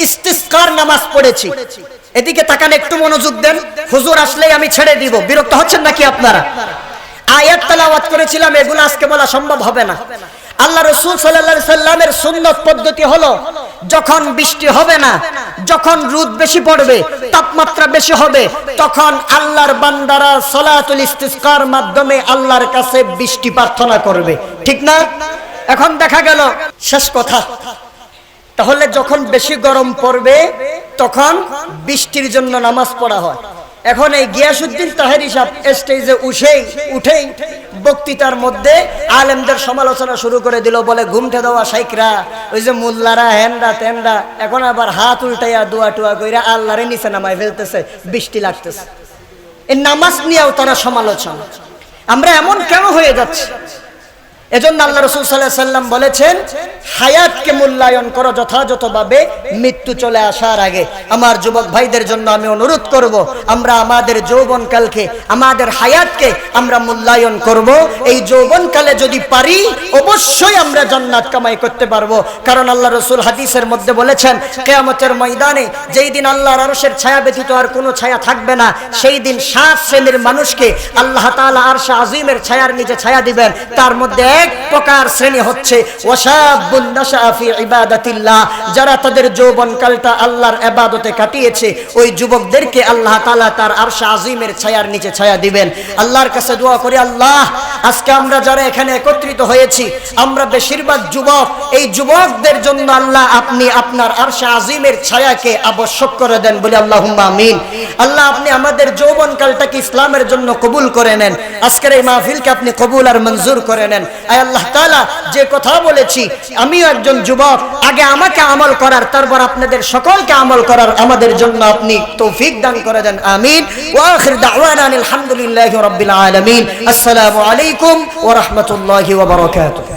Speaker 1: ইস্তিসকার নামাজ পড়েছি। এদিকে তাকান, একটু মনোযোগ দেন। হুজুর আসলেই আমি ছেড়ে দিব, বিরক্ত হচ্ছেন নাকি আপনারা? আয়াত তেলাওয়াত করেছিলাম, এগুলো আজকে বলা সম্ভব হবে না। আল্লাহ রাসূল সাল্লাল্লাহু আলাইহি সাল্লামের সুন্নাত পদ্ধতি হলো, যখন বৃষ্টি হবে না, যখন রোদ বেশি পড়বে, তাপমাত্রা বেশি হবে, তখন আল্লাহর বান্দারা সালাতুল ইস্তিসকার মাধ্যমে আল্লাহর কাছে বৃষ্টি প্রার্থনা করবে, ঠিক না? এখন দেখা গেল শেষ কথা, তাহলে যখন বেশি গরম পড়বে তখন বৃষ্টির জন্য নামাজ পড়া হয়। এখন এই গিয়াসউদ্দিন তাহেরি সাহেব স্টেজে উঠেই বক্তৃতার মধ্যে আলেমদের সমালোচনা শুরু করে দিল, বলে ঘুমটে দেওয়া শাইখরা, ওই যে মোল্লারা হেনরা তেনরা, এখন আবার হাত উল্টাইয়া দোয়া টোয়া কইরা আল্লাহরে নিচে নামায় ফেলতেছে, বৃষ্টি লাগতেছে। এই নামাজ নিয়েও তারা সমালোচনা। আমরা এমন কেন হয়ে যাচ্ছি? এজন্য আল্লাহ রাসূল সাল্লাল্লাহু আলাইহি সাল্লাম বলেছেন, হায়াতকে মূল্যায়ন করো যথাযথভাবে মৃত্যু চলে আসার আগে। আমার যুবক ভাইদের জন্য আমি অনুরোধ করব, আমরা আমাদের যৌবনকালকে, আমাদের হায়াতকে আমরা মূল্যায়ন করব। এই যৌবনকালে যদি পারি, অবশ্যই আমরা জান্নাত কামাই করতে পারবো। কারণ আল্লাহ রাসূল হাদিসের মধ্যে বলেছেন, কিয়ামতের ময়দানে যেই দিন আল্লাহর আরশের ছায়া ব্যতীত আর কোনো ছায়া থাকবে না, সেই দিন 7 শ্রেণীর মানুষকে আল্লাহ তাআলা আরশে আজিমের ছায়ার নিচে ছায়া দিবেন। তার মধ্যে এক প্রকার শ্রেণী হচ্ছে ওয়াশাবুন নাশা ফি ইবাদাতিল্লাহ, যারা তাদের যৌবনকালটা আল্লাহর ইবাদতে কাটিয়েছে, ওই যুবকদেরকে আল্লাহ তাআলা তার আরশে আজিমের ছায়ার নিচে ছায়া দিবেন। আল্লাহর কাছে দোয়া করি, আল্লাহ আজকে আমরা যারা এখানে একত্রিত হয়েছি, আমরা বেশিরভাগ যুবক, এই যুবকদের জন্য আল্লাহ আপনি আপনার আরশে আজিমের ছায়াকে আবশ্যক করে দেন, বলি আল্লাহুম্মা আমিন। আল্লাহ আপনি আমাদের যৌবনকালটাকে ইসলামের জন্য কবুল করে নেন। আজকের এই মাহফিলকে আপনি কবুল আর মঞ্জুর করে নেন। আয় আল্লাহ তাআলা, যে কথা বলেছি, আমিও একজন যুবক, আগে আমাকে আমল করার, তারপর আপনাদের সকলকে আমল করার আমাদের জন্য আপনি তৌফিক দান করে দেন, আমিন। ওয়া আখির দাওয়ানা আলহামদুলিল্লাহি রাব্বিল আলামিন। আসসালামু আলাইকুম ওয়া রাহমাতুল্লাহি ওয়া বারাকাতুহু।